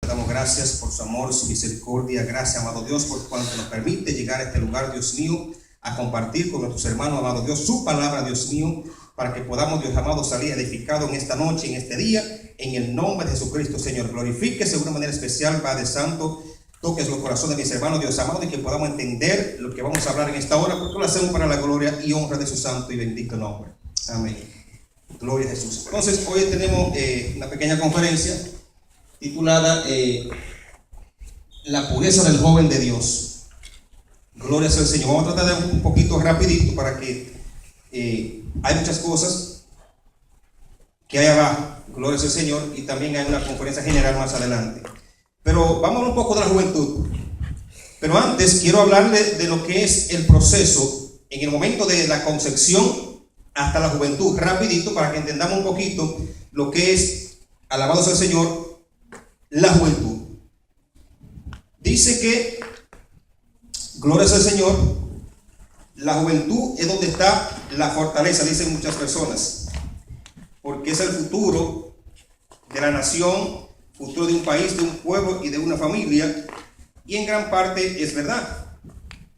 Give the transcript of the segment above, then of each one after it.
Te damos gracias por su amor, su misericordia. Gracias, amado Dios, por cuanto nos permite llegar a este lugar, Dios mío, a compartir con nuestros hermanos, amado Dios, su palabra, Dios mío, para que podamos, Dios amado, salir edificados en esta noche, en este día, en el nombre de Jesucristo, Señor. Glorifíquese de una manera especial, Padre Santo. Toques los corazones de mis hermanos, Dios amado, y que podamos entender lo que vamos a hablar en esta hora, porque lo hacemos para la gloria y honra de su santo y bendito nombre. Amén. Gloria a Jesús. Entonces, hoy tenemos una pequeña conferencia titulada La pureza del joven de Dios. Gloria sea al Señor. Vamos a tratar de un poquito rapidito para que hay muchas cosas que hay abajo. Gloria sea al Señor. Y también hay una conferencia general más adelante. Pero vamos a hablar un poco de la juventud. Pero antes quiero hablarle de lo que es el proceso en el momento de la concepción hasta la juventud, rapidito, para que entendamos un poquito lo que es, alabado sea el Señor, la juventud. Dice que, gloria sea al Señor, la juventud es donde está la fortaleza, dicen muchas personas, porque es el futuro de la nación, futuro de un país, de un pueblo y de una familia. Y en gran parte es verdad,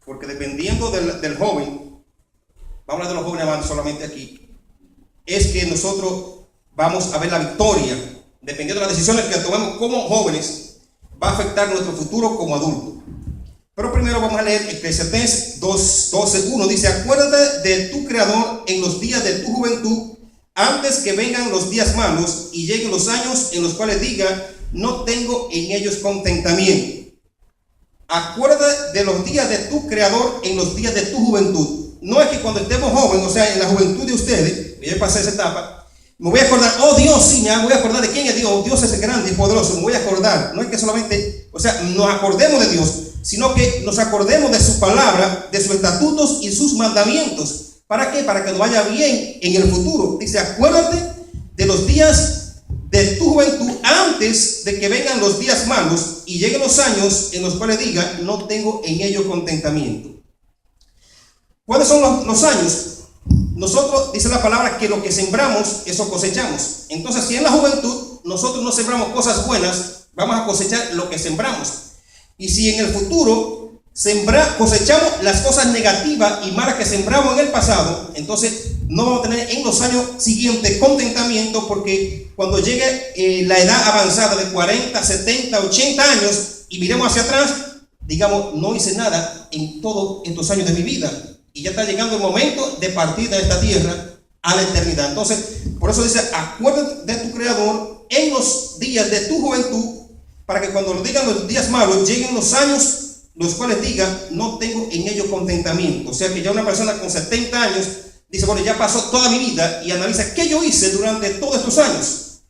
porque dependiendo del joven, vamos a hablar de los jóvenes solamente aquí, es que nosotros vamos a ver la victoria, dependiendo de las decisiones que tomemos como jóvenes, va a afectar nuestro futuro como adultos. Pero primero vamos a leer Eclesiastés 2:12:1, dice: acuérdate de tu Creador en los días de tu juventud, antes que vengan los días malos y lleguen los años en los cuales diga, no tengo en ellos contentamiento. Acuérdate de los días de tu Creador en los días de tu juventud. No es que cuando estemos jóvenes, o sea, en la juventud de ustedes, yo ya pasé esa etapa, me voy a acordar, oh Dios, sí, me voy a acordar de quién es Dios. Dios es grande y poderoso, me voy a acordar. No es que solamente, o sea, nos acordemos de Dios, sino que nos acordemos de su palabra, de sus estatutos y sus mandamientos. ¿Para qué? Para que nos vaya bien en el futuro. Dice, acuérdate de los días de tu juventud antes de que vengan los días malos y lleguen los años en los cuales diga, no tengo en ello contentamiento. ¿Cuáles son los años? Nosotros, dice la palabra, que lo que sembramos, eso cosechamos. Entonces, si en la juventud nosotros no sembramos cosas buenas, vamos a cosechar lo que sembramos. Y si en el futuro cosechamos las cosas negativas y malas que sembramos en el pasado, entonces no vamos a tener en los años siguientes contentamiento, porque cuando llegue la edad avanzada de 40, 70, 80 años y miremos hacia atrás, digamos, no hice nada en todos estos años de mi vida y ya está llegando el momento de partir de esta tierra a la eternidad. Entonces, por eso dice, acuérdate de tu Creador en los días de tu juventud, para que cuando lo digan los días malos, lleguen los años los cuales diga, no tengo en ello contentamiento. O sea que ya una persona con 70 años dice, bueno, ya pasó toda mi vida, y analiza qué yo hice durante todos estos años.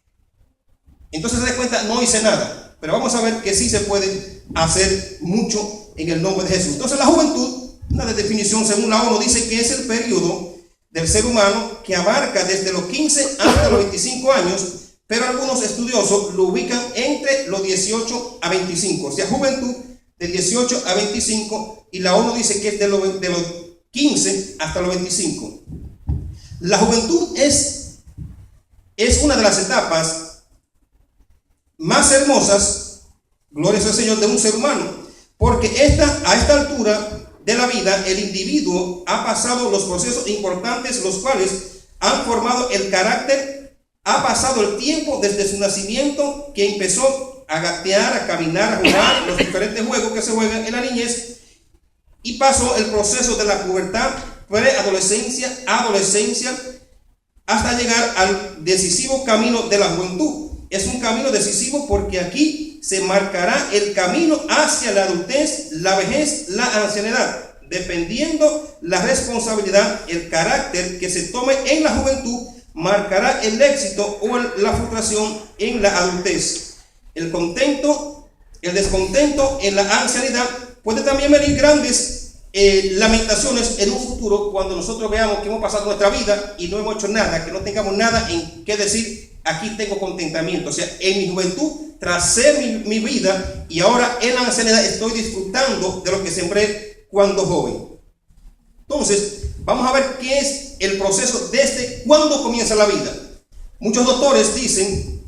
Entonces se da cuenta, no hice nada. Pero vamos a ver que sí se puede hacer mucho en el nombre de Jesús. Entonces la juventud, una definición según la ONU, dice que es el periodo del ser humano que abarca desde los 15 hasta los 25 años, pero algunos estudiosos lo ubican entre los 18 a 25. O sea, juventud de 18 a 25, y la ONU dice que es de los 15 hasta los 25. La juventud es una de las etapas más hermosas, gloria sea al Señor, de un ser humano, porque a esta altura de la vida el individuo ha pasado los procesos importantes, los cuales han formado el carácter, ha pasado el tiempo desde su nacimiento, que empezó a gatear, a caminar, a jugar los diferentes juegos que se juegan en la niñez, y pasó el proceso de la pubertad, preadolescencia, adolescencia, hasta llegar al decisivo camino de la juventud. Es un camino decisivo porque aquí se marcará el camino hacia la adultez, la vejez, la ancianidad, dependiendo la responsabilidad, el carácter que se tome en la juventud marcará el éxito o la frustración en la adultez. El descontento en la ancianidad puede también venir grandes lamentaciones en un futuro, cuando nosotros veamos que hemos pasado nuestra vida y no hemos hecho nada, que no tengamos nada en qué decir, aquí tengo contentamiento. O sea, en mi juventud tracé mi vida y ahora en la ancianidad estoy disfrutando de lo que sembré cuando joven. Entonces, vamos a ver qué es el proceso desde cuándo comienza la vida. Muchos doctores dicen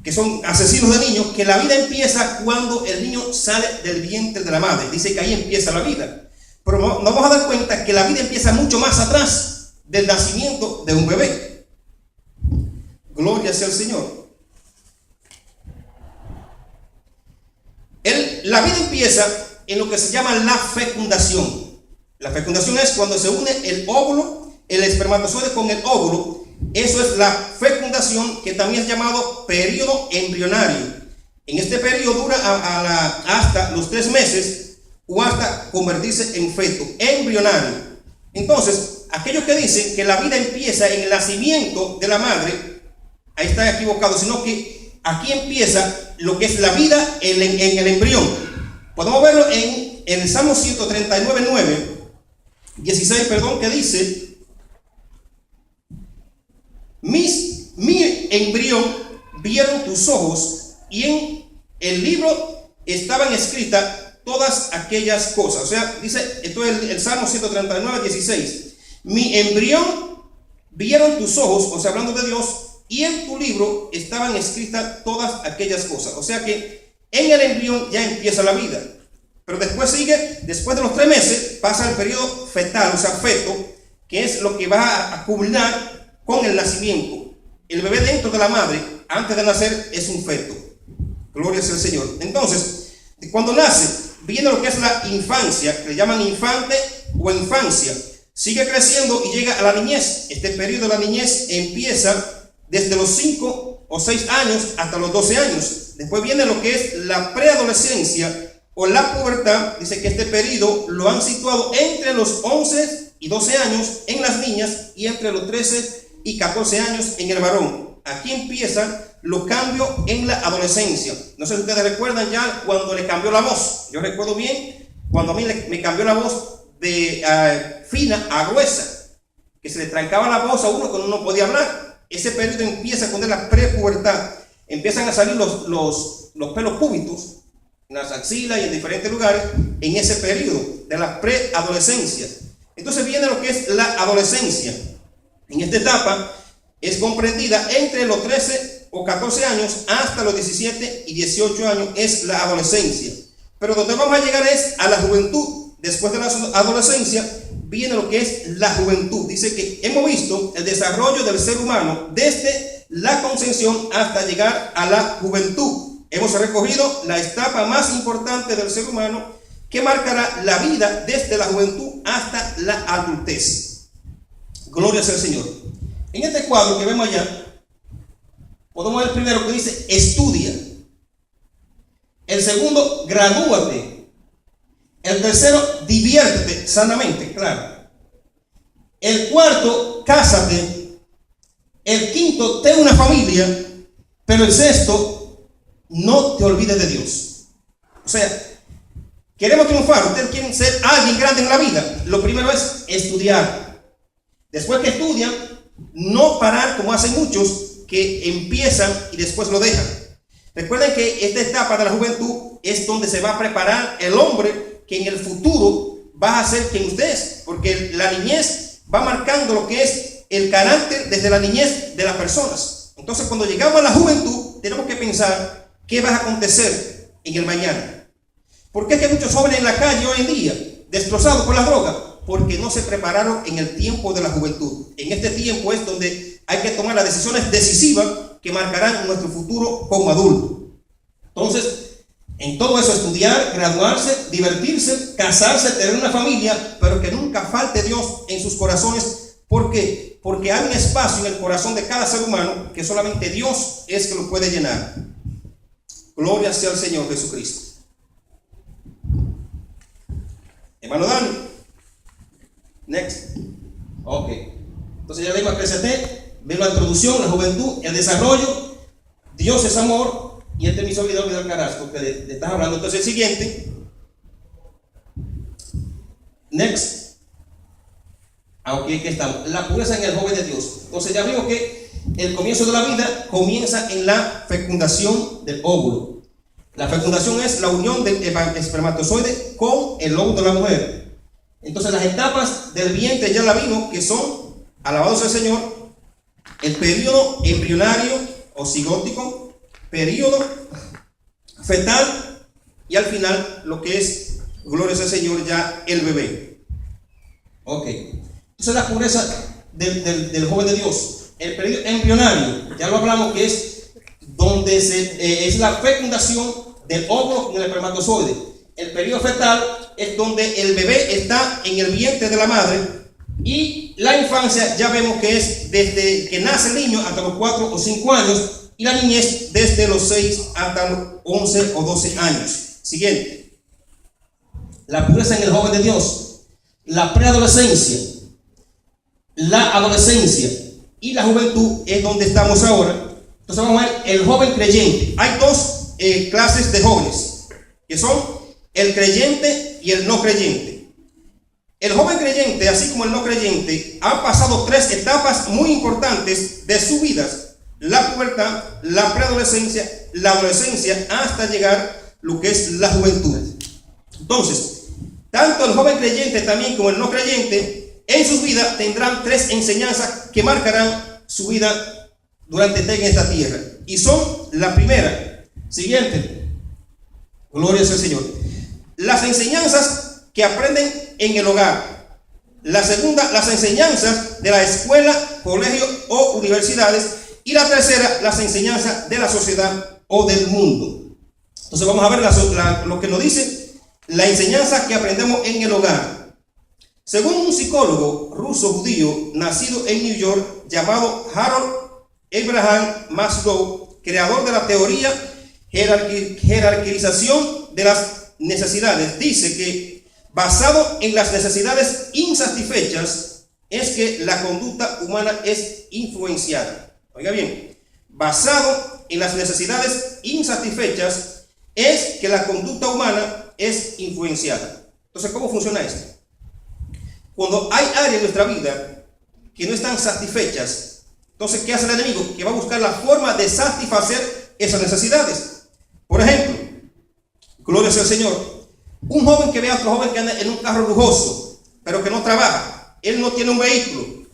que son asesinos de niños, que la vida empieza cuando el niño sale del vientre de la madre. Dice que ahí empieza la vida. Pero nos vamos a dar cuenta que la vida empieza mucho más atrás del nacimiento de un bebé. Gloria sea el Señor. La vida empieza en lo que se llama la fecundación. La fecundación es cuando se une el óvulo, el espermatozoide con el óvulo. Eso es la fecundación, que también es llamado periodo embrionario. En este periodo dura hasta los 3 meses o hasta convertirse en feto embrionario. Entonces, aquellos que dicen que la vida empieza en el nacimiento de la madre, ahí están equivocados, sino que aquí empieza lo que es la vida en el embrión. Podemos verlo en el Salmo 16, que dice: mi embrión vieron tus ojos, y en el libro estaban escritas todas aquellas cosas. O sea, dice, esto es el Salmo 16. Mi embrión vieron tus ojos, o sea, hablando de Dios, y en tu libro estaban escritas todas aquellas cosas. O sea que en el embrión ya empieza la vida. Pero después después de los 3 meses, pasa el periodo fetal, o sea, feto, que es lo que va a culminar con el nacimiento. El bebé dentro de la madre, antes de nacer, es un feto. Gloria sea al Señor. Entonces, cuando nace, viene lo que es la infancia, que le llaman infante o infancia. Sigue creciendo y llega a la niñez. Este periodo de la niñez empieza desde los 5 o 6 años hasta los 12 años. Después viene lo que es la preadolescencia o la pubertad. Dice que este periodo lo han situado entre los 11 y 12 años en las niñas y entre los 13 y 14 años en el varón. Aquí empiezan los cambios en la adolescencia. No sé si ustedes recuerdan ya cuando le cambió la voz. Yo recuerdo bien cuando a mí me cambió la voz de fina a gruesa, que se le trancaba la voz a uno cuando uno podía hablar. Ese periodo empieza cuando es la prepubertad. Empiezan a salir los pelos púbicos en las axilas y en diferentes lugares en ese periodo de la preadolescencia. Entonces viene lo que es la adolescencia. En esta etapa es comprendida entre los 13 o 14 años hasta los 17 y 18 años, es la adolescencia. Pero donde vamos a llegar es a la juventud. Después de la adolescencia viene lo que es la juventud. Dice que hemos visto el desarrollo del ser humano desde la concepción hasta llegar a la juventud. Hemos recogido la etapa más importante del ser humano, que marcará la vida desde la juventud hasta la adultez. Gloria sea al Señor. En este cuadro que vemos allá, podemos ver primero que dice estudia. El segundo, gradúate. El tercero, diviértete sanamente, claro. El cuarto, cásate. El quinto, ten una familia. Pero el sexto, no te olvides de Dios. O sea, queremos triunfar, ustedes quieren ser alguien grande en la vida. Lo primero es estudiar. Después que estudian, no parar como hacen muchos que empiezan y después lo dejan. Recuerden que esta etapa de la juventud es donde se va a preparar el hombre que en el futuro va a ser quien usted es, porque la niñez va marcando lo que es el carácter desde la niñez de las personas. Entonces, cuando llegamos a la juventud, tenemos que pensar qué va a acontecer en el mañana. ¿Por qué es que hay muchos jóvenes en la calle hoy en día destrozados por las drogas? Porque no se prepararon en el tiempo de la juventud. En este tiempo es donde hay que tomar las decisiones decisivas que marcarán nuestro futuro como adultos. Entonces, en todo eso, estudiar, graduarse, divertirse, casarse, tener una familia, pero que nunca falte Dios en sus corazones. ¿Por qué? Porque hay un espacio en el corazón de cada ser humano que solamente Dios es que lo puede llenar. Gloria sea al Señor Jesucristo. Hermano Dani. Next. Ok. Entonces ya leímos crecer, vemos la introducción, la juventud, el desarrollo. Dios es amor. Y este es mi servidor Vidal Carrasco, que le estás hablando. Entonces el siguiente. Next. Aunque aquí estamos. La pureza en el joven de Dios. Entonces ya vimos que el comienzo de la vida comienza en la fecundación del óvulo. La fecundación es la unión del espermatozoide con el óvulo de la mujer. Entonces las etapas del vientre ya la vimos, que son, alabado sea el Señor, el periodo embrionario o cigótico, periodo fetal y al final lo que es, gloria al Señor, ya el bebé. Ok. Entonces la pureza del joven de Dios. El periodo embrionario, ya lo hablamos, que es donde es la fecundación del óvulo en el espermatozoide. El periodo fetal es donde el bebé está en el vientre de la madre, y la infancia ya vemos que es desde que nace el niño hasta los 4 o 5 años, y la niñez desde los 6 hasta los 11 o 12 años. Siguiente. La pureza en el joven de Dios. La preadolescencia, la adolescencia y la juventud es donde estamos ahora. Entonces vamos a ver el joven creyente. Hay dos clases de jóvenes, que son el creyente y el no creyente. El joven creyente, así como el no creyente, han pasado 3 etapas muy importantes de su vida: la pubertad, la preadolescencia, la adolescencia, hasta llegar lo que es la juventud. Entonces, tanto el joven creyente también como el no creyente en sus vidas tendrán 3 enseñanzas que marcarán su vida durante en esta tierra. Y son la primera, siguiente, gloria al Señor, las enseñanzas que aprenden en el hogar. La segunda, las enseñanzas de la escuela, colegio o universidades. Y la tercera, las enseñanzas de la sociedad o del mundo. Entonces vamos a ver lo que nos dice la enseñanza que aprendemos en el hogar. Según un psicólogo ruso judío nacido en New York llamado Harold Abraham Maslow, creador de la teoría jerarquización de las necesidades, dice que basado en las necesidades insatisfechas es que la conducta humana es influenciada. Oiga bien, basado en las necesidades insatisfechas es que la conducta humana es influenciada. Entonces, ¿cómo funciona esto? Cuando hay áreas en nuestra vida que no están satisfechas, entonces, ¿qué hace el enemigo? Que va a buscar la forma de satisfacer esas necesidades. Por ejemplo, gloria sea al Señor, un joven que ve a otro joven que anda en un carro lujoso, pero que no trabaja, él no tiene un vehículo,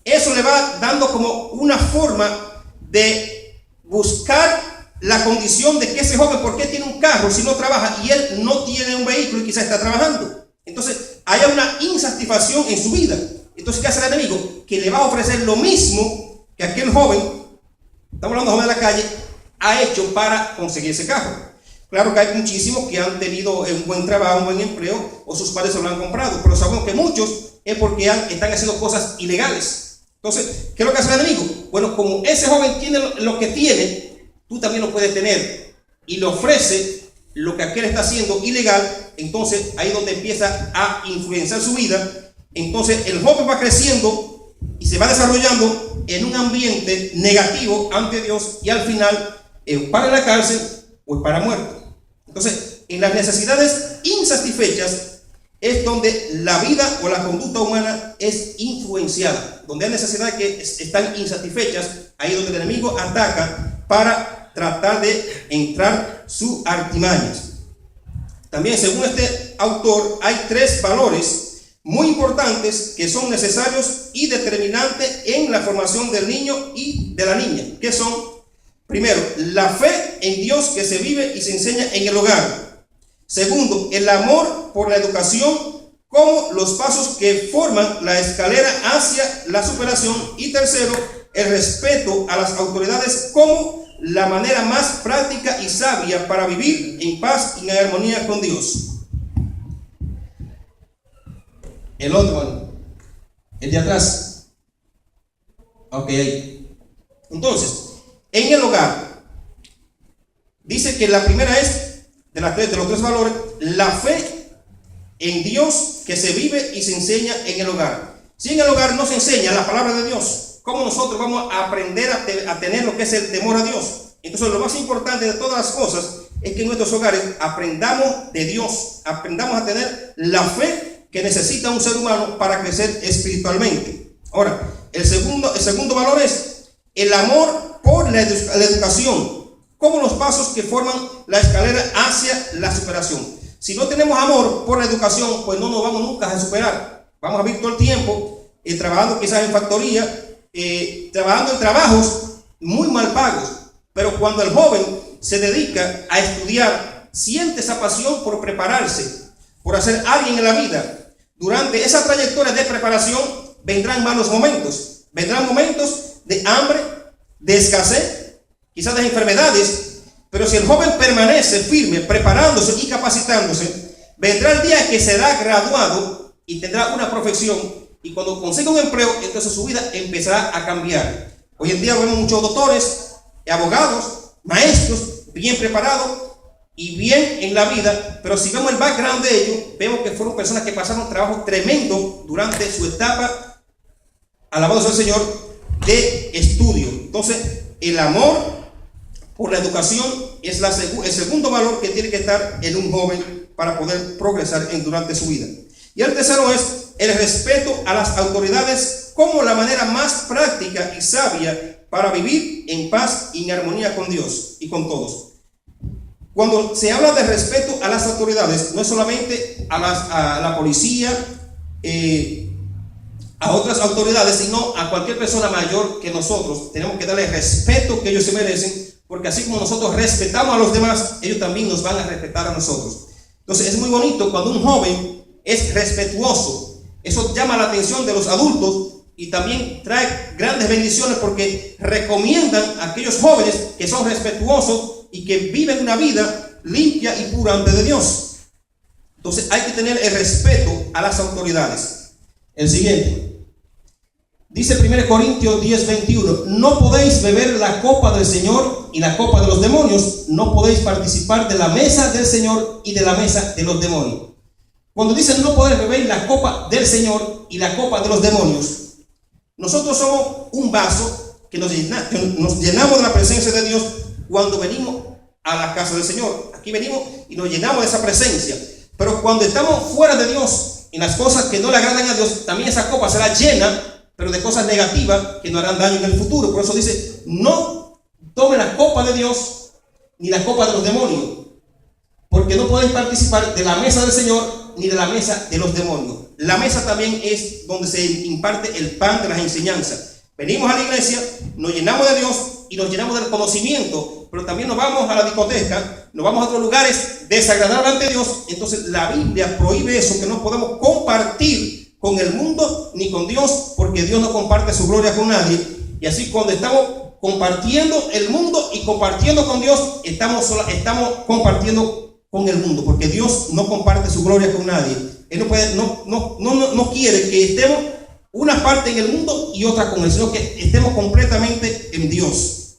eso le va dando como una forma de buscar la condición de que ese joven, ¿por qué tiene un carro si no trabaja y él no tiene un vehículo y quizás está trabajando? Entonces hay una insatisfacción en su vida. Entonces, ¿qué hace el enemigo? Que le va a ofrecer lo mismo que aquel joven, estamos hablando de joven de la calle, ha hecho para conseguir ese carro. Claro que hay muchísimos que han tenido un buen trabajo, un buen empleo, o sus padres se lo han comprado, pero sabemos que muchos es porque están haciendo cosas ilegales. Entonces, ¿qué es lo que hace el enemigo? Bueno, como ese joven tiene lo que tiene, tú también lo puedes tener, y le ofrece lo que aquel está haciendo ilegal. Entonces ahí es donde empieza a influenciar su vida. Entonces el joven va creciendo y se va desarrollando en un ambiente negativo ante Dios, y al final para la cárcel o para muerte. Entonces, en las necesidades insatisfechas es donde la vida o la conducta humana es influenciada. Donde hay necesidades que están insatisfechas, ahí es donde el enemigo ataca para tratar de entrar sus artimañas. También, según este autor, hay 3 valores muy importantes que son necesarios y determinantes en la formación del niño y de la niña, que son: primero, la fe en Dios que se vive y se enseña en el hogar. Segundo, el amor por la educación como los pasos que forman la escalera hacia la superación. Y tercero, el respeto a las autoridades como la manera más práctica y sabia para vivir en paz y en armonía con Dios. El otro, el de atrás. Ok, ahí. Entonces, en el hogar, dice que la primera es, de los 3 valores, la fe en Dios que se vive y se enseña en el hogar. Si en el hogar no se enseña la palabra de Dios, ¿cómo nosotros vamos a aprender a tener lo que es el temor a Dios? Entonces, lo más importante de todas las cosas es que en nuestros hogares aprendamos de Dios, aprendamos a tener la fe que necesita un ser humano para crecer espiritualmente. Ahora, el segundo valor es el amor por la educación, como los pasos que forman la escalera hacia la superación. Si no tenemos amor por la educación, pues no nos vamos nunca a superar. Vamos a vivir todo el tiempo trabajando quizás en factoría, trabajando en trabajos muy mal pagos. Pero cuando el joven se dedica a estudiar, siente esa pasión por prepararse, por hacer alguien en la vida, durante esa trayectoria de preparación vendrán malos momentos. Vendrán momentos de hambre, de escasez, quizás de enfermedades, pero si el joven permanece firme, preparándose y capacitándose, vendrá el día que será graduado y tendrá una profesión, y cuando consiga un empleo, entonces su vida empezará a cambiar. Hoy en día vemos muchos doctores, abogados, maestros, bien preparados y bien en la vida, pero si vemos el background de ellos, vemos que fueron personas que pasaron un trabajo tremendo durante su etapa, alabado sea el Señor, de estudio. Entonces, el amor por la educación es el segundo valor que tiene que estar en un joven para poder progresar durante su vida. Y el tercero es el respeto a las autoridades como la manera más práctica y sabia para vivir en paz y en armonía con Dios y con todos. Cuando se habla de respeto a las autoridades, no es solamente a la policía, a otras autoridades, sino a cualquier persona mayor que nosotros. Tenemos que darle el respeto que ellos se merecen, porque así como nosotros respetamos a los demás, ellos también nos van a respetar a nosotros. Entonces es muy bonito cuando un joven es respetuoso. Eso llama la atención de los adultos y también trae grandes bendiciones, porque recomiendan a aquellos jóvenes que son respetuosos y que viven una vida limpia y pura ante de Dios. Entonces hay que tener el respeto a las autoridades. El siguiente dice 1 Corintios 10:21: no podéis beber la copa del Señor y la copa de los demonios, no podéis participar de la mesa del Señor y de la mesa de los demonios. Cuando dicen no podéis beber la copa del Señor y la copa de los demonios, nosotros somos un vaso que nos llenamos de la presencia de Dios cuando venimos a la casa del Señor. Aquí venimos y nos llenamos de esa presencia. Pero cuando estamos fuera de Dios, en las cosas que no le agradan a Dios, también esa copa será llena, pero de cosas negativas que nos harán daño en el futuro. Por eso dice, no tome la copa de Dios ni la copa de los demonios, porque no podéis participar de la mesa del Señor ni de la mesa de los demonios. La mesa también es donde se imparte el pan de las enseñanzas. Venimos a la iglesia, nos llenamos de Dios y nos llenamos del conocimiento, pero también nos vamos a la discoteca, nos vamos a otros lugares desagradables ante Dios. Entonces la Biblia prohíbe eso, que no podemos compartir con el mundo ni con Dios, porque Dios no comparte su gloria con nadie. Y así cuando estamos compartiendo el mundo y compartiendo con Dios, estamos compartiendo con el mundo, porque Dios no comparte su gloria con nadie. Él no quiere que estemos una parte en el mundo y otra con él, sino que estemos completamente en Dios.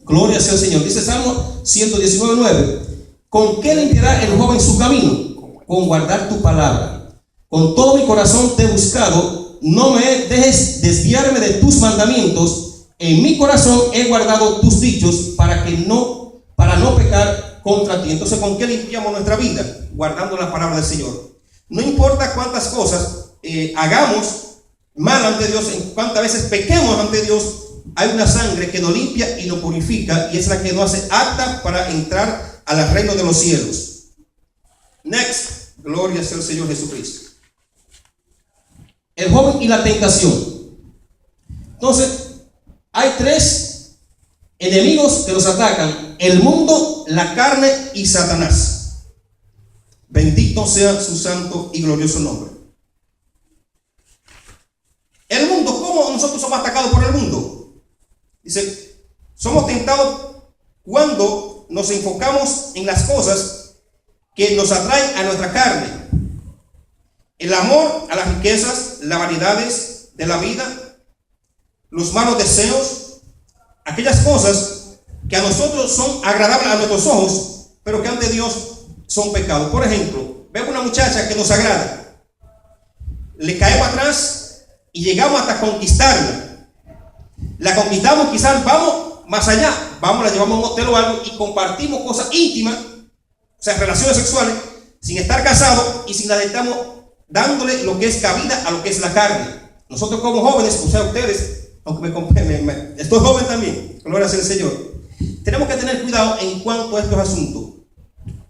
Gloria sea el Señor. Dice Salmo 119:9: ¿con qué limpiará el joven su camino? Con guardar tu palabra. Con todo mi corazón te he buscado, no me dejes desviarme de tus mandamientos. En mi corazón he guardado tus dichos para no pecar contra ti. Entonces, ¿con qué limpiamos nuestra vida? Guardando la palabra del Señor. No importa cuántas cosas hagamos mal ante Dios, en cuántas veces pequemos ante Dios, hay una sangre que nos limpia y nos purifica, y es la que nos hace apta para entrar al reino de los cielos. Next, gloria sea el Señor Jesucristo. El joven y la tentación. Entonces, hay tres enemigos que nos atacan: el mundo, la carne y Satanás. Bendito sea su santo y glorioso nombre. El mundo, ¿cómo nosotros somos atacados por el mundo? Dice, somos tentados cuando nos enfocamos en las cosas que nos atraen a nuestra carne. El amor a las riquezas, las vanidades de la vida, los malos deseos, aquellas cosas que a nosotros son agradables a nuestros ojos, pero que ante Dios son pecados. Por ejemplo, vemos una muchacha que nos agrada, le caemos atrás y llegamos hasta conquistarla. La conquistamos, quizás vamos más allá, la llevamos a un hotel o algo y compartimos cosas íntimas, o sea, relaciones sexuales, sin estar casados y sin la estamos dándole lo que es cabida a lo que es la carne. Nosotros como jóvenes, o sea, ustedes, aunque estoy joven también, gloria sea el Señor, tenemos que tener cuidado en cuanto a estos asuntos,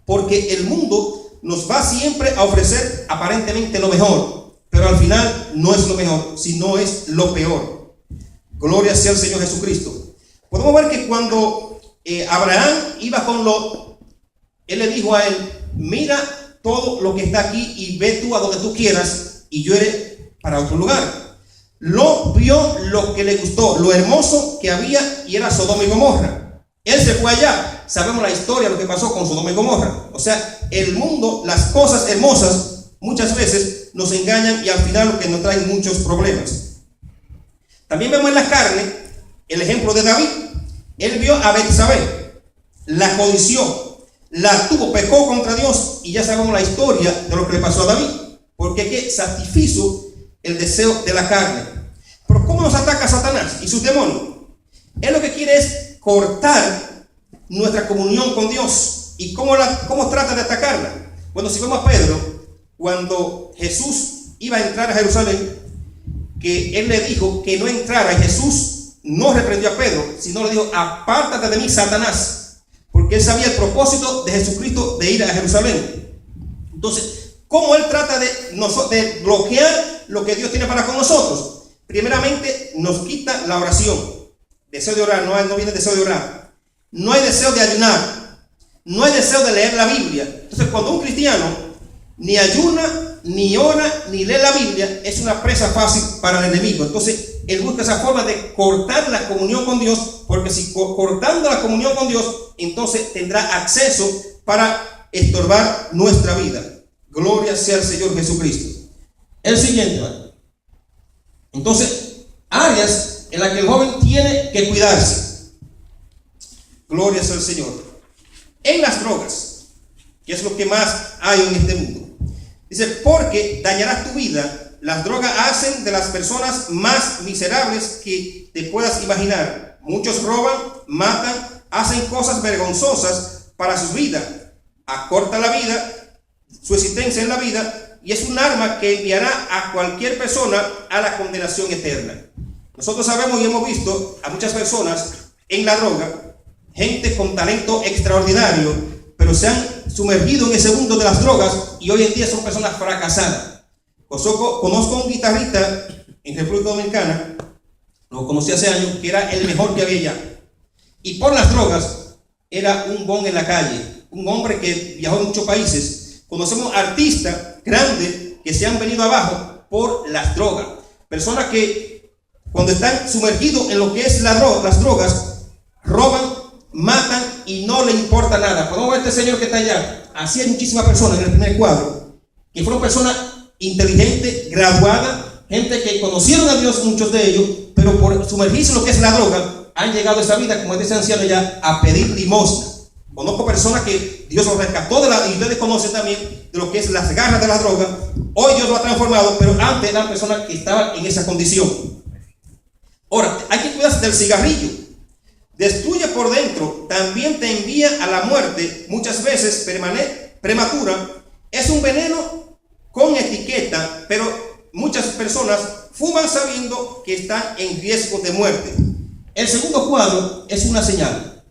porque el mundo nos va siempre a ofrecer aparentemente lo mejor, pero al final no es lo mejor, sino es lo peor. Gloria sea el Señor Jesucristo. Podemos ver que cuando Abraham iba con Lot, él le dijo a él: mira todo lo que está aquí y ve tú a donde tú quieras y yo iré para otro lugar. Lot vio lo que le gustó, lo hermoso que había, y era Sodoma y Gomorra. Él se fue allá. Sabemos la historia, lo que pasó con Sodoma y Gomorra. O sea, el mundo, las cosas hermosas muchas veces nos engañan y al final lo que nos traen muchos problemas. También vemos en la carne el ejemplo de David. Él vio a Betsabé, la codició, la tuvo, pecó contra Dios, y ya sabemos la historia de lo que le pasó a David, porque que satisfizo el deseo de la carne. Pero ¿cómo nos ataca Satanás y sus demonios? Él lo que quiere es cortar nuestra comunión con Dios. ¿Y cómo trata de atacarla? Bueno, si vemos a Pedro, cuando Jesús iba a entrar a Jerusalén, que él le dijo que no entrara, y Jesús no reprendió a Pedro, sino le dijo: apártate de mí, Satanás, porque él sabía el propósito de Jesucristo de ir a Jerusalén. Entonces, ¿cómo él trata de bloquear lo que Dios tiene para con nosotros? Primeramente, nos quita la oración. Deseo de orar, no viene deseo de orar. No hay deseo de ayunar. No hay deseo de leer la Biblia. Entonces, cuando un cristiano ni ayuna, ni ora, ni lee la Biblia, es una presa fácil para el enemigo. Entonces, él busca esa forma de cortar la comunión con Dios, porque si cortando la comunión con Dios, entonces tendrá acceso para estorbar nuestra vida. Gloria sea al Señor Jesucristo. El siguiente, ¿vale? Entonces, áreas en las que el joven tiene que cuidarse. Gloria sea al Señor. En las drogas, que es lo que más hay en este mundo. Dice: porque dañarás tu vida. Las drogas hacen de las personas más miserables que te puedas imaginar. Muchos roban, matan, hacen cosas vergonzosas para sus vidas. Acorta la vida, su existencia en la vida, y es un arma que enviará a cualquier persona a la condenación eterna. Nosotros sabemos y hemos visto a muchas personas en la droga, gente con talento extraordinario, pero se han sumergido en ese mundo de las drogas y hoy en día son personas fracasadas. Conozco un guitarrista en República Dominicana, lo conocí hace años, que era el mejor que había allá, y por las drogas era un bon en la calle, un hombre que viajó en muchos países. Conocemos artistas grandes que se han venido abajo por las drogas, personas que cuando están sumergidos en lo que es las drogas, roban, matan y no le importa nada. Podemos ver este señor que está allá. Así hay muchísimas personas en el primer cuadro que fueron personas inteligentes, graduadas, gente que conocieron a Dios, muchos de ellos, pero por sumergirse en lo que es la droga, han llegado a esa vida, como este anciano ya, a pedir limosna. Conozco personas que Dios los rescató y ustedes conocen también de lo que es las garras de la droga. Hoy Dios lo ha transformado, pero antes eran personas que estaban en esa condición. Ahora, hay que cuidarse del cigarrillo. Destruye por dentro, también te envía a la muerte, muchas veces prematura. Es un veneno con etiqueta, pero muchas personas fuman sabiendo que están en riesgo de muerte. El segundo cuadro es una señal.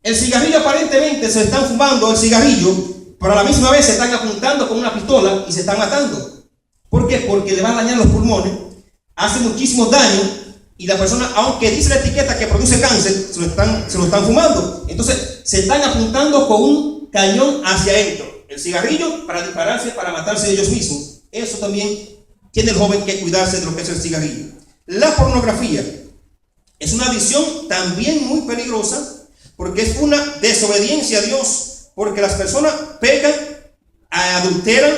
El cigarrillo, aparentemente se están fumando el cigarrillo, pero a la misma vez se están apuntando con una pistola y se están matando. ¿Por qué? Porque le van a dañar los pulmones, hace muchísimo daño, y la persona, aunque dice la etiqueta que produce cáncer, se lo están fumando. Entonces se están apuntando con un cañón hacia adentro. El cigarrillo para dispararse, para matarse ellos mismos. Eso también tiene el joven que cuidarse de lo que es el cigarrillo. La pornografía es una adicción también muy peligrosa, porque es una desobediencia a Dios, porque las personas pecan, adulteran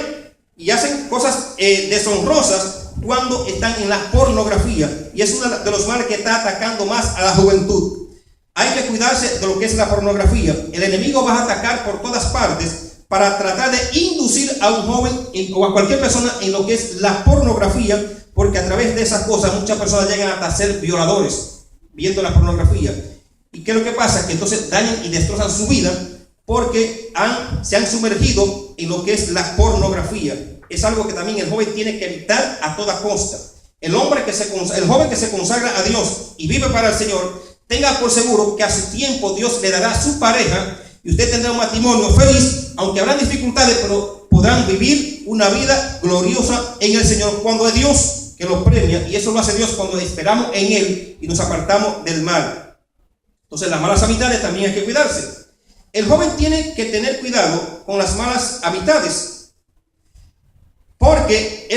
y hacen cosas deshonrosas cuando están en la pornografía, y es uno de los males que está atacando más a la juventud. Hay que cuidarse de lo que es la pornografía. El enemigo va a atacar por todas partes para tratar de inducir a un joven o a cualquier persona en lo que es la pornografía, porque a través de esas cosas muchas personas llegan hasta ser violadores viendo la pornografía. ¿Y qué es lo que pasa? Que entonces dañan y destrozan su vida porque se han sumergido en lo que es la pornografía. Es algo que también el joven tiene que evitar a toda costa. El joven que se consagra a Dios y vive para el Señor, tenga por seguro que a su tiempo Dios le dará a su pareja y usted tendrá un matrimonio feliz, aunque habrá dificultades, pero podrán vivir una vida gloriosa en el Señor cuando es Dios que los premia, y eso lo hace Dios cuando esperamos en Él y nos apartamos del mal. Entonces las malas amistades también hay que cuidarse. El joven tiene que tener cuidado con las malas amistades, porque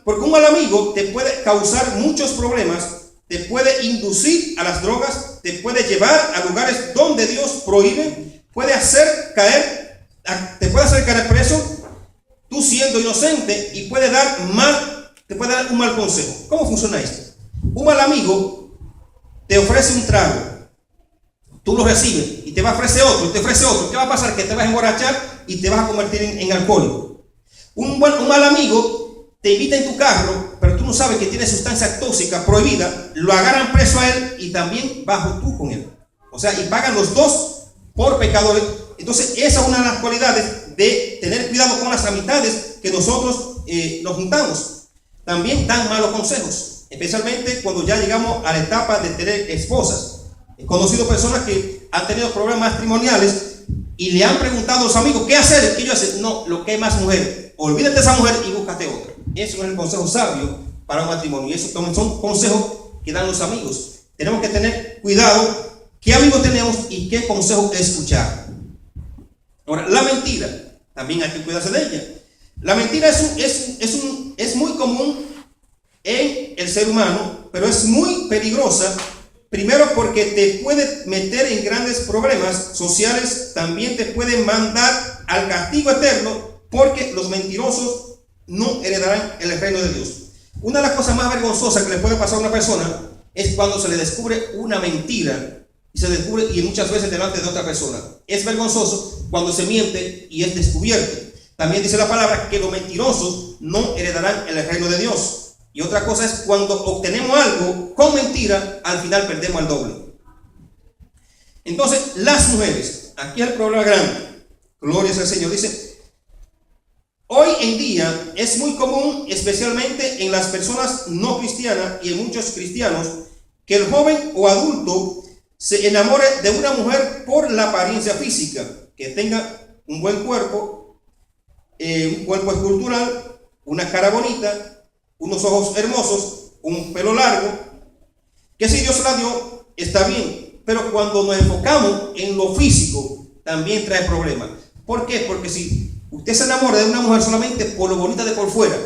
un mal amigo te puede causar muchos problemas, te puede inducir a las drogas, te puede llevar a lugares donde Dios prohíbe, te puede hacer caer preso, tú siendo inocente, y te puede dar un mal consejo. ¿Cómo funciona esto? Un mal amigo te ofrece un trago, tú lo recibes y te va a ofrecer otro, y te ofrece otro. ¿Qué va a pasar? Que te vas a emborrachar y te vas a convertir en alcohólico. Un mal amigo te invita en tu carro, pero tú no sabes que tiene sustancia tóxica prohibida, lo agarran preso a él y también bajo tú con él. O sea, y pagan los dos por pecadores. Entonces, esa es una de las cualidades de tener cuidado con las amistades que nosotros nos juntamos. También dan malos consejos, especialmente cuando ya llegamos a la etapa de tener esposas. He conocido personas que han tenido problemas matrimoniales y le han preguntado a los amigos, ¿qué hacer? ¿Qué yo hacer? No, lo que hay más mujeres. Olvídate de esa mujer y búscate otra. Eso no es el consejo sabio para un matrimonio. Y esos son consejos que dan los amigos. Tenemos que tener cuidado qué amigos tenemos y qué consejo escuchar. Ahora, la mentira, también hay que cuidarse de ella. La mentira es muy común en el ser humano, pero es muy peligrosa. Primero, porque te puede meter en grandes problemas sociales, también te puede mandar al castigo eterno, porque los mentirosos no heredarán el reino de Dios. Una de las cosas más vergonzosas que le puede pasar a una persona es cuando se le descubre una mentira, y muchas veces delante de otra persona. Es vergonzoso cuando se miente y es descubierto. También dice la palabra que los mentirosos no heredarán el reino de Dios. Y otra cosa es cuando obtenemos algo con mentira, al final perdemos al doble. Entonces, las mujeres, aquí es el problema grande. Gloria al Señor. Dice, hoy en día es muy común, especialmente en las personas no cristianas y en muchos cristianos, que el joven o adulto se enamore de una mujer por la apariencia física, que tenga un buen cuerpo escultural, una cara bonita, unos ojos hermosos, un pelo largo, que si Dios la dio, está bien. Pero cuando nos enfocamos en lo físico, también trae problemas. ¿Por qué? Porque si usted se enamora de una mujer solamente por lo bonita de por fuera,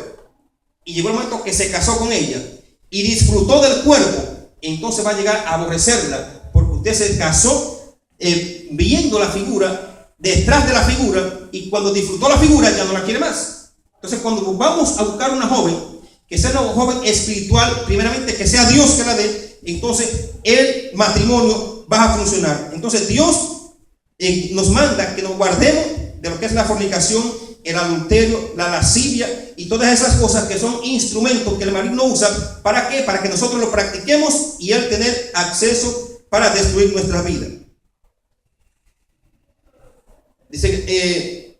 y llegó el momento que se casó con ella, y disfrutó del cuerpo, entonces va a llegar a aborrecerla, porque usted se casó viendo la figura, detrás de la figura, y cuando disfrutó la figura ya no la quiere más. Entonces, cuando vamos a buscar una joven, que sea una joven espiritual, primeramente que sea Dios que la dé, entonces el matrimonio va a funcionar. Entonces Dios nos manda que nos guardemos de lo que es la fornicación, el adulterio, la lascivia y todas esas cosas que son instrumentos que el maligno usa. ¿Para qué? Para que nosotros lo practiquemos y él tener acceso para destruir nuestra vida. Dice,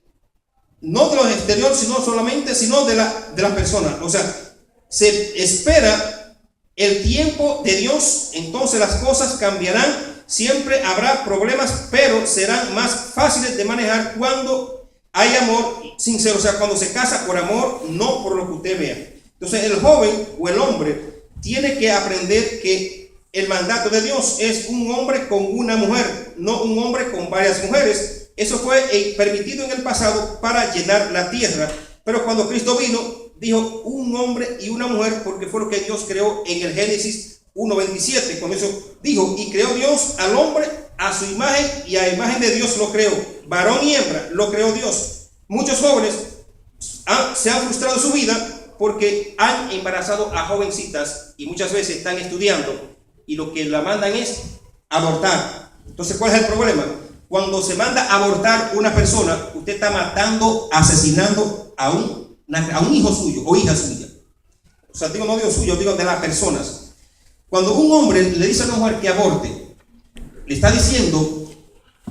no de los exteriores, sino de las personas. O sea, se espera el tiempo de Dios, entonces las cosas cambiarán. Siempre habrá problemas, pero serán más fáciles de manejar cuando hay amor sincero. O sea, cuando se casa por amor, no por lo que usted vea. Entonces el joven o el hombre tiene que aprender que el mandato de Dios es un hombre con una mujer, no un hombre con varias mujeres. Eso fue permitido en el pasado para llenar la tierra, pero cuando Cristo vino, dijo un hombre y una mujer, porque fue lo que Dios creó en el Génesis 1:27. Con eso dijo, y creó Dios al hombre a su imagen, y a imagen de Dios lo creó, varón y hembra lo creó Dios. Muchos jóvenes se han frustrado su vida porque han embarazado a jovencitas y muchas veces están estudiando y lo que la mandan es abortar. Entonces, ¿cuál es el problema? Cuando se manda a abortar una persona, usted está matando, asesinando a un hijo suyo o hija suya. O sea, digo no digo suyo, digo de las personas. Cuando un hombre le dice a una mujer que aborte, le está diciendo,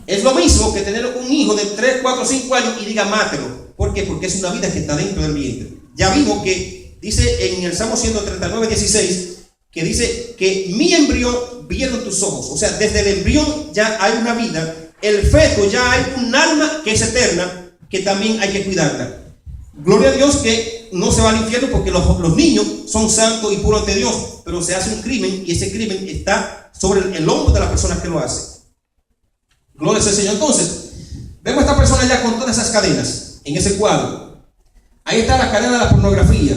es lo mismo que tener un hijo de 3, 4, 5 años y diga mátelo. ¿Por qué? Porque es una vida que está dentro del vientre. Ya vimos que dice en el Salmo 139:16, que dice que mi embrión vieron tus ojos. O sea, desde el embrión ya hay una vida. El feto ya hay un alma que es eterna, que también hay que cuidarla. Gloria a Dios que no se va al infierno porque los niños son santos y puros ante Dios, pero se hace un crimen y ese crimen está sobre el hombro de las personas que lo hacen. Gloria al Señor. Entonces, vemos a esta persona ya con todas esas cadenas en ese cuadro. Ahí está la cadena de la pornografía,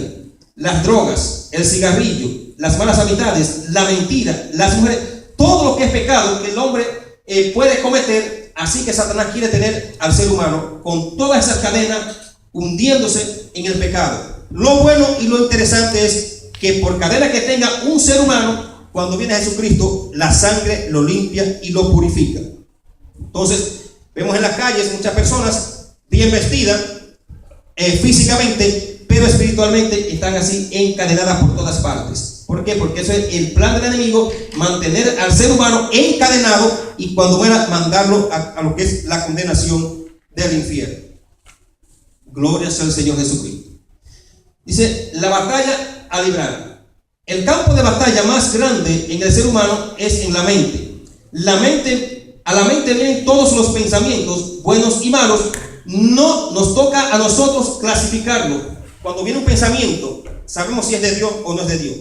las drogas, el cigarrillo, las malas amistades, la mentira, las mujeres, todo lo que es pecado que el hombre puede cometer. Así que Satanás quiere tener al ser humano con todas esas cadenas hundiéndose en el pecado. Lo bueno y lo interesante es que por cadena que tenga un ser humano, cuando viene Jesucristo, la sangre lo limpia y lo purifica. Entonces, vemos en las calles muchas personas bien vestidas físicamente, pero espiritualmente están así encadenadas por todas partes. ¿Por qué? Porque eso es el plan del enemigo, mantener al ser humano encadenado y cuando muera mandarlo a lo que es la condenación del infierno. Gloria sea al Señor Jesucristo. Dice, la batalla a librar. El campo de batalla más grande en el ser humano es en la mente. A la mente vienen todos los pensamientos, buenos y malos. No nos toca a nosotros clasificarlo. Cuando viene un pensamiento, sabemos si es de Dios o no es de Dios.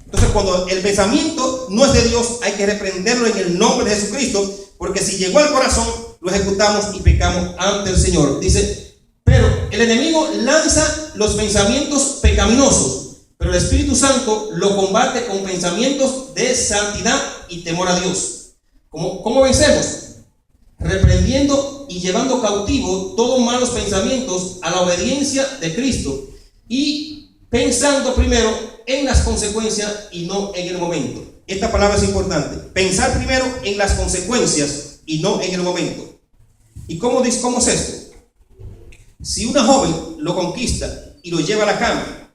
Entonces, cuando el pensamiento no es de Dios, hay que reprenderlo en el nombre de Jesucristo, porque si llegó al corazón, lo ejecutamos y pecamos ante el Señor. Dice, pero el enemigo lanza los pensamientos pecaminosos, pero el Espíritu Santo lo combate con pensamientos de santidad y temor a Dios. ¿Cómo vencemos? Reprendiendo y llevando cautivo todos malos pensamientos a la obediencia de Cristo y pensando primero en las consecuencias y no en el momento. Esta palabra es importante. Pensar primero en las consecuencias y no en el momento. ¿Y cómo es esto? Si una joven lo conquista y lo lleva a la cama,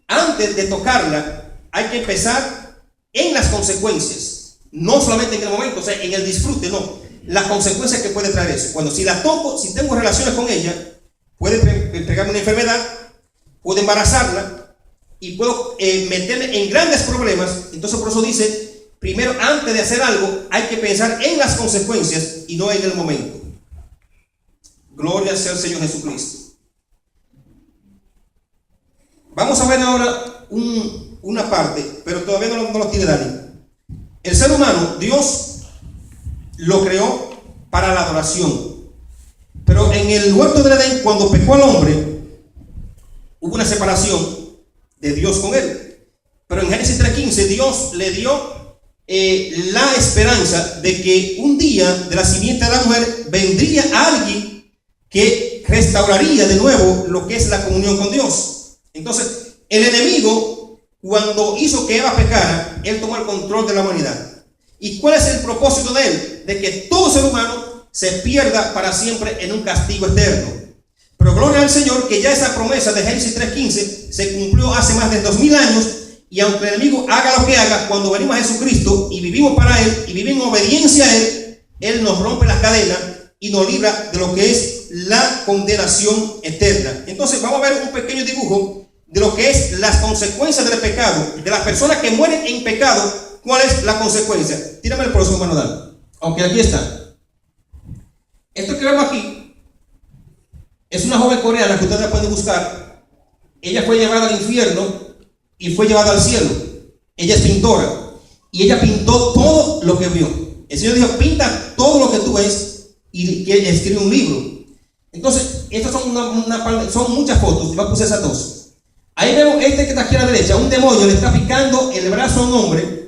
antes de tocarla hay que empezar en las consecuencias, no solamente en el momento, o sea, en el disfrute, no. Las consecuencias que puede traer eso. Cuando si la toco, si tengo relaciones con ella, puede pegarme una enfermedad, puedo embarazarla y puedo meterme en grandes problemas. Entonces por eso dice, primero antes de hacer algo hay que pensar en las consecuencias y no en el momento. Gloria sea al Señor Jesucristo. Vamos a ver ahora una parte, pero todavía no lo tiene Dani. El ser humano, Dios lo creó para la adoración. Pero en el huerto del Edén, cuando pecó al hombre, hubo una separación de Dios con él. Pero en Génesis 3:15 Dios le dio la esperanza de que un día de la simiente de la mujer vendría alguien que restauraría de nuevo lo que es la comunión con Dios. Entonces el enemigo, cuando hizo que Eva pecara, él tomó el control de la humanidad. ¿Y cuál es el propósito de él? De que todo ser humano se pierda para siempre en un castigo eterno. Pero gloria al Señor que ya esa promesa de Génesis 3:15 se cumplió hace más de 2000 años. Y aunque el enemigo haga lo que haga, cuando venimos a Jesucristo y vivimos para Él y vivimos en obediencia a Él, Él nos rompe las cadenas y nos libra de lo que es la condenación eterna. Entonces vamos a ver un pequeño dibujo de lo que es las consecuencias del pecado, de las personas que mueren en pecado. ¿Cuál es la consecuencia? Tírame el próximo, hermano Dan. Aunque aquí está. Esto que vemos aquí es una joven coreana que ustedes la pueden buscar. Ella fue llevada al infierno y fue llevada al cielo. Ella es pintora y ella pintó todo lo que vio. El Señor dijo, pinta todo lo que tú ves y escribe un libro. Entonces, estas son muchas fotos. Yo puse esas dos. Ahí vemos este que está aquí a la derecha. Un demonio le está picando el brazo a un hombre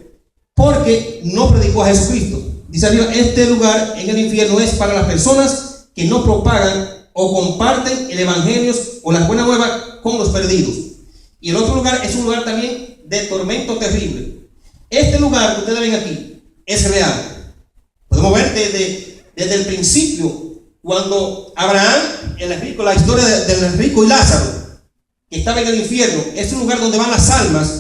porque no predicó a Jesucristo. Dice Dios, este lugar en el infierno es para las personas que no propagan o comparten el evangelio o las buenas nuevas con los perdidos. Y el otro lugar es un lugar también de tormento terrible. Este lugar que ustedes ven aquí es real. Podemos ver desde el principio, cuando Abraham, el rico, la historia del rico y Lázaro, que estaba en el infierno, es un lugar donde van las almas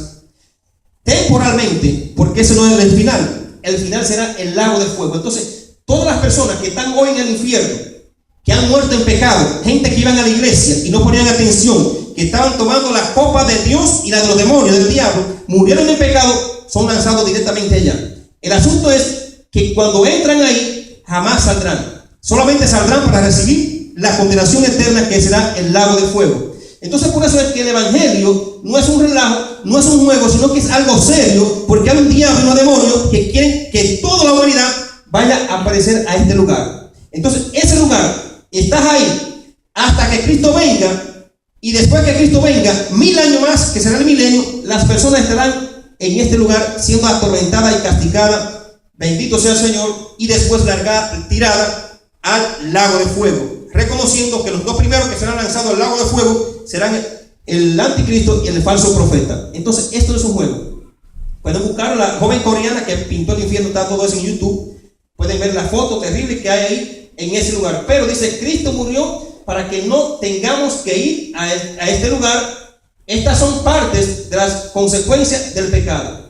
temporalmente, porque ese no es el final. El final será el lago de fuego. Entonces, todas las personas que están hoy en el infierno, que han muerto en pecado, gente que iban a la iglesia y no ponían atención, que estaban tomando la copa de Dios y la de los demonios, del diablo, murieron en pecado, son lanzados directamente allá. El asunto es que cuando entran ahí, jamás saldrán. Solamente saldrán para recibir la condenación eterna, que será el lago de fuego. Entonces por eso es que el evangelio no es un relajo, no es un juego, sino que es algo serio, porque hay un diablo y unos demonios que quieren que toda la humanidad vaya a aparecer a este lugar. Entonces ese lugar, estás ahí hasta que Cristo venga, y después que Cristo venga, 1000 años más, que será el milenio, las personas estarán en este lugar siendo atormentadas y castigadas, bendito sea el Señor, y después tirada al lago de fuego, reconociendo que los dos primeros que serán lanzados al lago de fuego serán el anticristo y el falso profeta. Entonces esto no es un juego. Pueden buscar la joven coreana que pintó el infierno, está todo eso en YouTube. Pueden ver la foto terrible que hay ahí en ese lugar. Pero dice, Cristo murió para que no tengamos que ir a este lugar. Estas son partes de las consecuencias del pecado.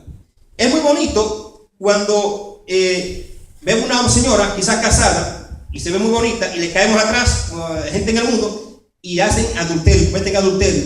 Es muy bonito cuando vemos una señora quizás casada y se ve muy bonita y le caemos atrás, gente en el mundo, y hacen adulterio, cometen adulterio.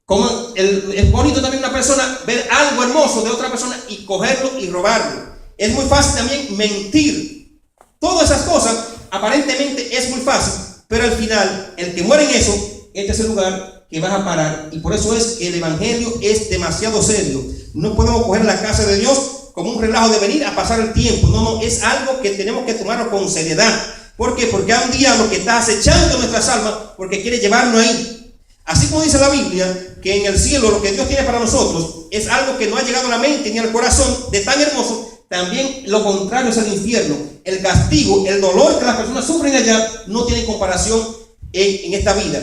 Como es bonito también una persona ver algo hermoso de otra persona y cogerlo y robarlo. Es muy fácil también mentir. Todas esas cosas aparentemente es muy fácil, pero al final el que muere en eso, este es el lugar que vas a parar. Y por eso es que el evangelio es demasiado serio. No podemos coger la casa de Dios como un relajo de venir a pasar el tiempo. No, es algo que tenemos que tomarlo con seriedad. ¿Por qué? Porque hay un diablo que está acechando nuestras almas porque quiere llevarnos ahí. Así como dice la Biblia, que en el cielo lo que Dios tiene para nosotros es algo que no ha llegado a la mente ni al corazón de tan hermoso, también lo contrario es el infierno. El castigo, el dolor que las personas sufren allá no tiene comparación en esta vida.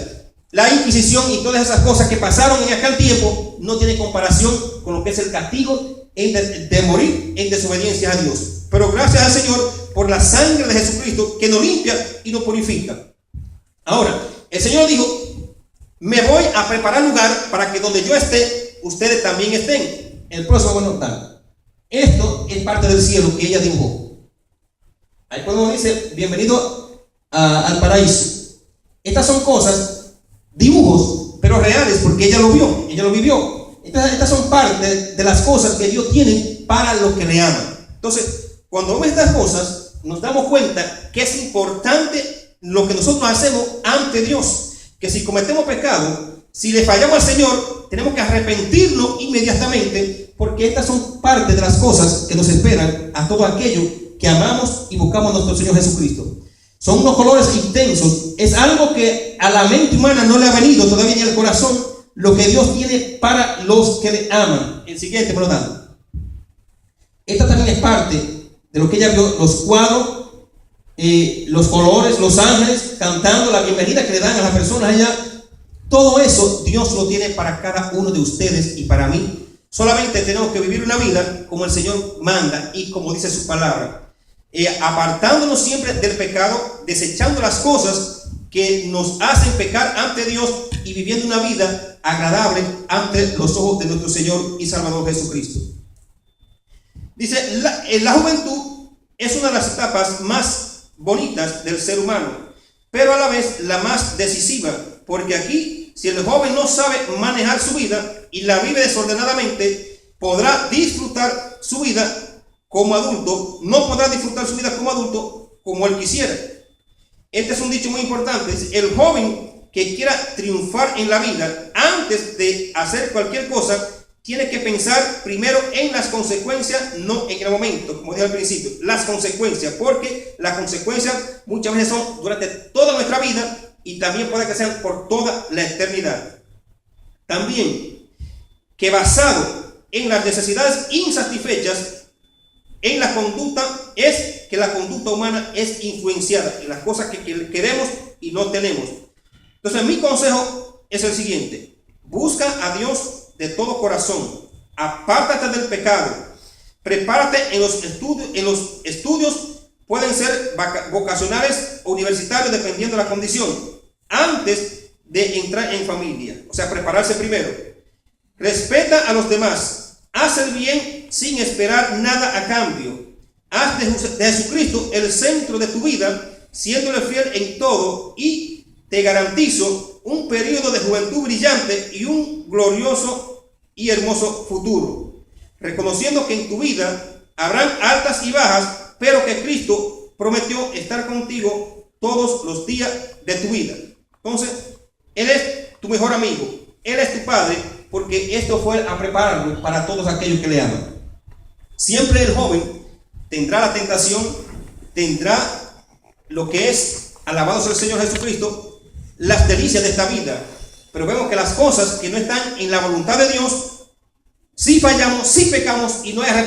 La Inquisición y todas esas cosas que pasaron en aquel tiempo no tiene comparación con lo que es el castigo de morir en desobediencia a Dios. Pero gracias al Señor por la sangre de Jesucristo que nos limpia y nos purifica. Ahora, el Señor dijo, me voy a preparar lugar para que donde yo esté, ustedes también estén. El próximo va a notar. Esto es parte del cielo que ella dibujó. Ahí cuando dice, bienvenido al paraíso. Estas son cosas, dibujos, pero reales, porque ella lo vio, ella lo vivió. Estas son parte de las cosas que Dios tiene para los que le aman. Entonces, cuando vemos estas cosas, nos damos cuenta que es importante lo que nosotros hacemos ante Dios. Que si cometemos pecado, si le fallamos al Señor, tenemos que arrepentirnos inmediatamente, porque estas son parte de las cosas que nos esperan a todo aquello que amamos y buscamos a nuestro Señor Jesucristo. Son unos colores intensos. Es algo que a la mente humana no le ha venido todavía ni al corazón, lo que Dios tiene para los que le aman. El siguiente, por lo tanto. Esta también es parte de lo que ella vio, los cuadros, los colores, los ángeles cantando la bienvenida que le dan a las personas allá. Todo eso Dios lo tiene para cada uno de ustedes y para mí. Solamente tenemos que vivir una vida como el Señor manda y como dice su palabra, apartándonos siempre del pecado, desechando las cosas que nos hacen pecar ante Dios y viviendo una vida agradable ante los ojos de nuestro Señor y Salvador Jesucristo. Dice, la juventud es una de las etapas más bonitas del ser humano, pero a la vez la más decisiva, porque aquí, si el joven no sabe manejar su vida y la vive desordenadamente, podrá disfrutar su vida como adulto, no podrá disfrutar su vida como adulto como él quisiera. Este es un dicho muy importante. Dice, el joven que quiera triunfar en la vida, antes de hacer cualquier cosa, tiene que pensar primero en las consecuencias, no en el momento, como dije al principio, las consecuencias, porque las consecuencias muchas veces son durante toda nuestra vida y también puede que sean por toda la eternidad. También, que basado en las necesidades insatisfechas en la conducta, es que la conducta humana es influenciada en las cosas que queremos y no tenemos. Entonces, mi consejo es el siguiente: busca a Dios de todo corazón, apártate del pecado, prepárate en los estudios, pueden ser vocacionales o universitarios dependiendo de la condición, antes de entrar en familia, o sea, prepararse primero. Respeta a los demás, haz el bien sin esperar nada a cambio, haz de Jesucristo el centro de tu vida, siéndole fiel en todo, y te garantizo un periodo de juventud brillante y un glorioso y hermoso futuro, reconociendo que en tu vida habrán altas y bajas, pero que Cristo prometió estar contigo todos los días de tu vida. Entonces, Él es tu mejor amigo, Él es tu Padre, porque esto fue a prepararlo para todos aquellos que le aman. Siempre el joven tendrá la tentación, tendrá lo que es, alabado sea el Señor Jesucristo, las delicias de esta vida. Pero vemos que las cosas que no están en la voluntad de Dios, si fallamos, si pecamos y no hay arrepentimiento.